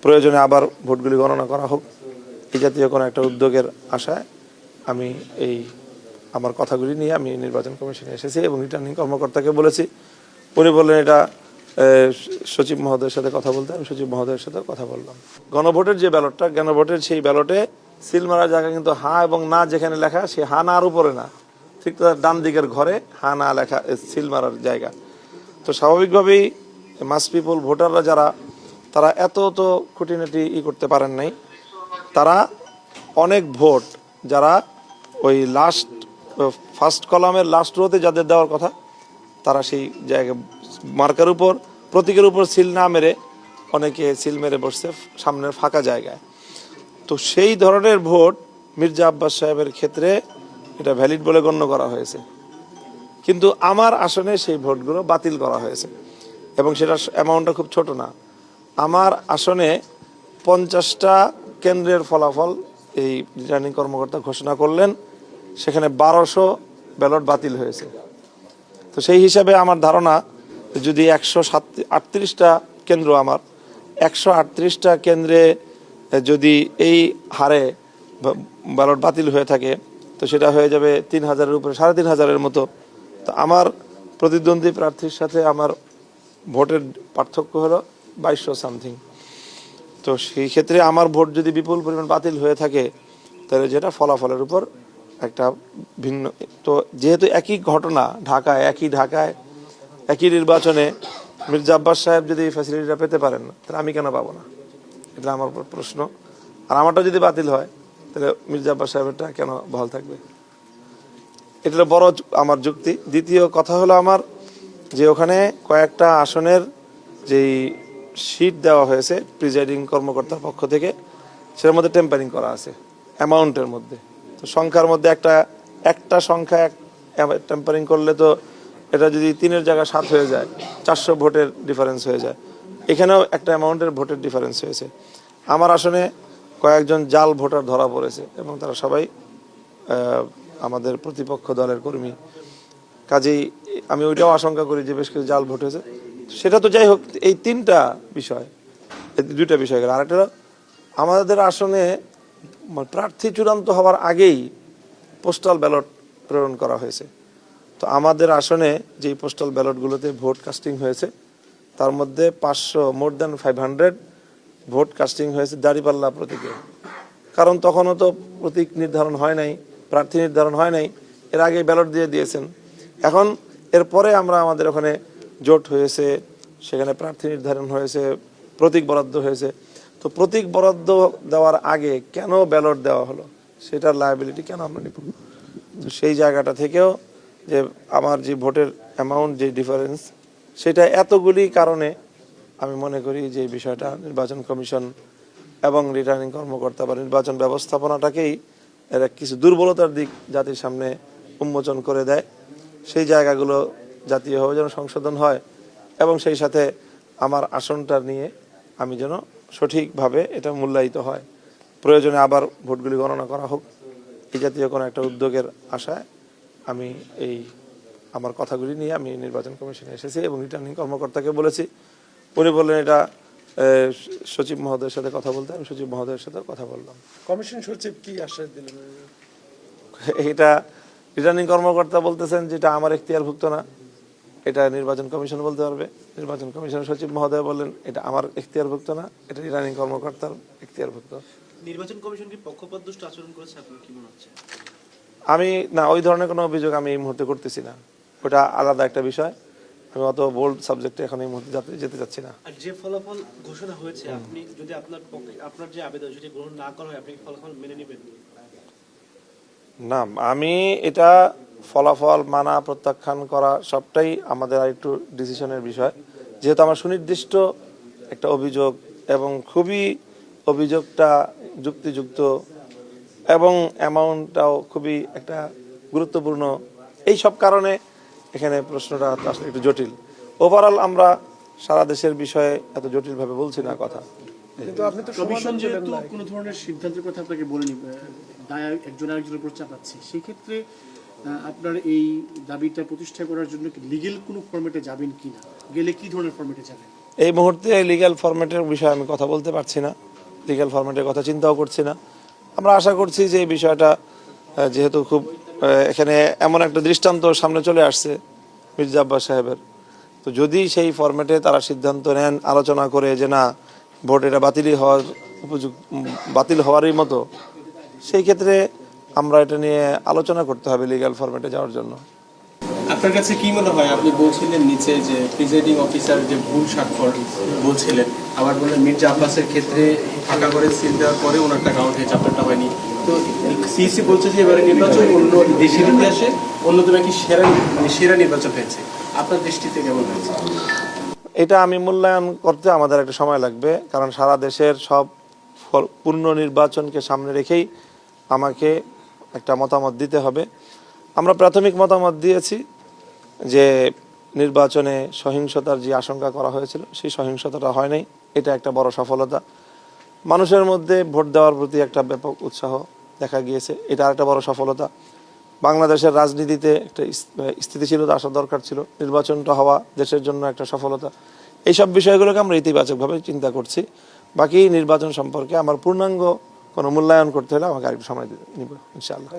প্রয়োজনে আবার ভোটগুলি গণনা করা হোক, এই জাতীয় কোনো একটা উদ্যোগের আশায় আমি আমার কথাগুলি নিয়ে আমি নির্বাচন কমিশনে এসেছি এবং রিটার্নিং কর্মকর্তাকে বলেছি। উনি বললেন এটা সচিব মহোদয়ের সাথে কথা বলতে, আমি সচিব মহোদয়ের সাথে কথা বললাম। গণভোটের যে ব্যালটটা, গণভোটের সেই ব্যালটে সিল মারার জায়গা কিন্তু হ্যাঁ এবং না যেখানে লেখা, সে হ্যাঁ না আর উপরে না, ঠিক তার ডান দিকের ঘরে হ্যাঁ না লেখা সিল মারার জায়গা। তো স্বাভাবিকভাবেই মাস পিপল ভোটাররা যারা, তারা এত তো খুঁটিনাটি করতে পারেন নাই। তারা অনেক ভোট যারা ওই ফার্স্ট কলামের লাস্ট রোতে যাদের দেওয়ার কথা, তারা সেই জায়গায় মার্কার উপর প্রতীকের উপর সিল না মেরে অনেকে সিল মেরে বসছে সামনের ফাঁকা জায়গায়। তো সেই ধরনের ভোট মির্জা আব্বাস সাহেবের ক্ষেত্রে এটা ভ্যালিড বলে গণ্য করা হয়েছে, কিন্তু আমার আসনে সেই ভোটগুলো বাতিল করা হয়েছে এবং সেটা অ্যামাউন্টটা খুব ছোট না। আমার আসনে 50টা কেন্দ্রের ফলাফল এই রিটার্নিং কর্মকর্তা ঘোষণা করলেন, সেখানে 1200 ব্যালট বাতিল হয়েছে। তো সেই হিসাবে আমার ধারণা, যদি 138টা কেন্দ্র, আমার 138টা কেন্দ্রে যদি এই হারে ব্যালট বাতিল হয়ে থাকে, তো সেটা হয়ে যাবে 3000-এর উপরে, 3500-এর মতো। তো আমার প্রতিদ্বন্দ্বী প্রার্থীর সাথে আমার ভোটের পার্থক্য হলো 2200 সামথিং। তো সেই ক্ষেত্রে আমার ভোট যদি বিপুল পরিমাণ বাতিল হয়ে থাকে, তাহলে যেটা ফলাফলের উপর একটা ভিন্ন। তো যেহেতু একই ঘটনা ঢাকায় একই নির্বাচনে মির্জা আব্বাস সাহেব যদি এই ফ্যাসিলিটিটা পেতে পারেন, তাহলে আমি কেন পাবো না? এটা আমার প্রশ্ন। আর আমারটা যদি বাতিল হয়, তাহলে মির্জা আব্বাস সাহেবেরটা কেন বহাল থাকবে? এটা বড় আমার যুক্তি। দ্বিতীয় কথা হলো আমার, যে ওখানে কয়েকটা আসনের যেই শীট দেওয়া হয়েছে প্রিজাইডিং কর্মকর্তার পক্ষ থেকে, সেটার মধ্যে টেম্পারিং করা আছে অ্যামাউন্টের মধ্যে। তো সংখ্যার মধ্যে একটা সংখ্যা টেম্পারিং করলে তো এটা যদি 3-এর জায়গায় 7 হয়ে যায়, 400 ভোটের ডিফারেন্স হয়ে যায়। এখানেও একটা অ্যামাউন্টের ভোটের ডিফারেন্স হয়েছে। আমার আসনে কয়েকজন জাল ভোটার ধরা পড়েছে এবং তারা সবাই আমাদের প্রতিপক্ষ দলের কর্মী। কাজেই আমি ওইটাও আশঙ্কা করি যে বেশ কিছু জাল ভোট হয়েছে। সেটা তো যাই হোক, এই 3টা বিষয়, এই 2টা বিষয় গেল। আরেকটা, আমাদের আসনে প্রার্থী চূড়ান্ত হওয়ার আগেই পোস্টাল ব্যালট প্রেরণ করা হয়েছে। তো আমাদের আসনে যেই পোস্টাল ব্যালটগুলোতে ভোট কাস্টিং হয়েছে, তার মধ্যে মোর দ্যান 500 ভোট কাস্টিং হয়েছে দাঁড়িপাল্লা প্রতীকে। কারণ তখনও তো প্রতীক নির্ধারণ হয় নাই, প্রার্থী নির্ধারণ হয় নাই, এর আগে ব্যালট দিয়ে দিয়েছেন। এখন এরপরে আমাদের ওখানে জোট হয়েছে, সেখানে প্রার্থী নির্ধারণ হয়েছে, প্রতীক বরাদ্দ হয়েছে। তো প্রতীক বরাদ্দ দেওয়ার আগে কেন ব্যালট দেওয়া হলো, সেটার লায়াবিলিটি কেন আমরা নিব? তো সেই জায়গাটা থেকেও যে আমার যে ভোটের অ্যামাউন্ট, যে ডিফারেন্স, সেটা এতগুলি কারণে আমি মনে করি যে এই বিষয়টা নির্বাচন কমিশন এবং রিটার্নিং কর্মকর্তা বা নির্বাচন ব্যবস্থাপনাটাকেই এর কিছু দুর্বলতার দিক জাতির সামনে উন্মোচন করে দেয়। সেই জায়গাগুলো জাতীয়ভাবে যেন সংশোধন হয় এবং সেই সাথে আমার আসনটা নিয়ে আমি যেন সঠিকভাবে এটা মূল্যায়িত হয়। প্রয়োজনে আবার ভোটগুলি গণনা করা হোক, এই জাতীয় কোনো একটা উদ্যোগের আশায় আমি আমার কথাগুলি নিয়ে আমি নির্বাচন কমিশনে এসেছি এবং রিটার্নিং কর্মকর্তাকে বলেছি। উনি বললেন এটা সচিব মহোদয়ের সাথে কথা বলতে, আমি সচিব মহোদয়ের সাথে কথা বললাম। কমিশন সচিব কি আশ্বাস দিলেন? এটা রিটার্নিং কর্মকর্তা বলতেছেন যেটা আমার এখতিয়ারভুক্ত না, এটা নির্বাচন কমিশন বলতে পারবে। নির্বাচন কমিশনের সচিব মহোদয় বললেন এটা আমার এখতিয়ারভুক্ত না, এটা রিটার্নিং কর্মকর্তার এখতিয়ারভুক্ত। নির্বাচন কমিশন কি পক্ষপাতদুষ্ট আচরণ করেছে, আপনার কি মনে হচ্ছে? আমি না, ওই ধরনের কোনো অভিযোগ আমি এই মুহূর্তে করতেছি না, ওটা আলাদা একটা বিষয়। আমি অত বোল্ড সাবজেক্টে এখন এই মুহূর্তে যেতে চাচ্ছি না। আর যে ফলাফল ঘোষণা হয়েছে, আপনি যদি আপনার যে আবেদন সেটি গ্রহণ না করা হয়, আপনি কি ফলাফল মেনে নেবেন? না, আমি এটা ফলাফল মানা প্রত্যাখ্যান করা সবটাই আমাদের আরেকটু ডিসিশনের বিষয়। যেহেতু আমার সুনির্দিষ্ট একটা অভিযোগ এবং খুবই অভিযোগটা যুক্তিযুক্ত এবং অ্যামাউন্টটাও খুবই একটা গুরুত্বপূর্ণ, এই সব কারণে এখানে প্রশ্নটা আসলে একটু জটিল। ওভারঅল আমরা সারা দেশের বিষয়ে এত জটিলভাবে বলছি না কথা। কিন্তু আপনি তো কমিশন যেহেতু কোনো ধরনের সিদ্ধান্তের কথা আপনাকে বলেনি, দায় একজন আরেকজনের উপর চাপাচ্ছে, সেই ক্ষেত্রে আপনার এই দাবিটা প্রতিষ্ঠা করার জন্য কি লিগেল কোনো ফরম্যাটে যাবেন কিনা, গেলে কি ধরনের ফরম্যাটে যাবেন? এই মুহূর্তে লিগ্যাল ফরম্যাটের বিষয়ে আমি কথা বলতে পারছি না, লিগ্যাল ফরম্যাটের কথা চিন্তাও করছি না। আমরা আশা করছি যে এই বিষয়টা যেহেতু খুব এখানে এমন একটা দৃষ্টান্ত সামনে চলে আসছে মির্জা আব্বাস সাহেবের, তো যদি সেই ফরম্যাটে তারা সিদ্ধান্ত নেন আলোচনা করে যে না ভোট এটা বাতিল হওয়ারই মতো, সেই ক্ষেত্রে আমরা এটা নিয়ে আলোচনা করতে হবে লিগ্যাল ফরম্যাটে যাওয়ার জন্য। আপনার কাছে কি মনে হয়, আপনি বলছিলেন নিচে যে প্রিজাইডিং অফিসার যে ভুল স্বাক্ষর বলছিলেন, আবার বললেন মির্জা আব্বাসের ক্ষেত্রে ফাঁকা করে সিল দেওয়ার পরে ওনারটা কাউন্ট হয়েছে, আপনারটা হয়নি। তো সিইসি বলছে যে এবারে নির্বাচন অন্য দেশের ইতিহাসে অন্যতম একটি সেরা নির্বাচন হয়েছে, আপনার দৃষ্টিতে কেমন হয়েছে? এটা আমি মূল্যায়ন করতে আমাদের একটা সময় লাগবে, কারণ সারা দেশের সব পূর্ণ নির্বাচনকে সামনে রেখেই আমাকে একটা মতামত দিতে হবে। আমরা প্রাথমিক মতামত দিয়েছি যে নির্বাচনে সহিংসতার যে আশঙ্কা করা হয়েছিল সেই সহিংসতাটা হয় নাই, এটা একটা বড় সফলতা। মানুষের মধ্যে ভোট দেওয়ার প্রতি একটা ব্যাপক উৎসাহ দেখা গিয়েছে, এটা একটা বড় সফলতা। বাংলাদেশের রাজনীতিতে একটা স্থিতিশীলতা আসা দরকার ছিল, নির্বাচনটা হওয়া দেশের জন্য একটা সফলতা। এইসব বিষয়গুলোকে আমরা ইতিবাচকভাবে চিন্তা করছি। বাকি নির্বাচন সম্পর্কে আমার পূর্ণাঙ্গ কোনো মূল্যায়ন করতে হলে আমাকে আরেকটু সময় নিব ইনশাআল্লাহ।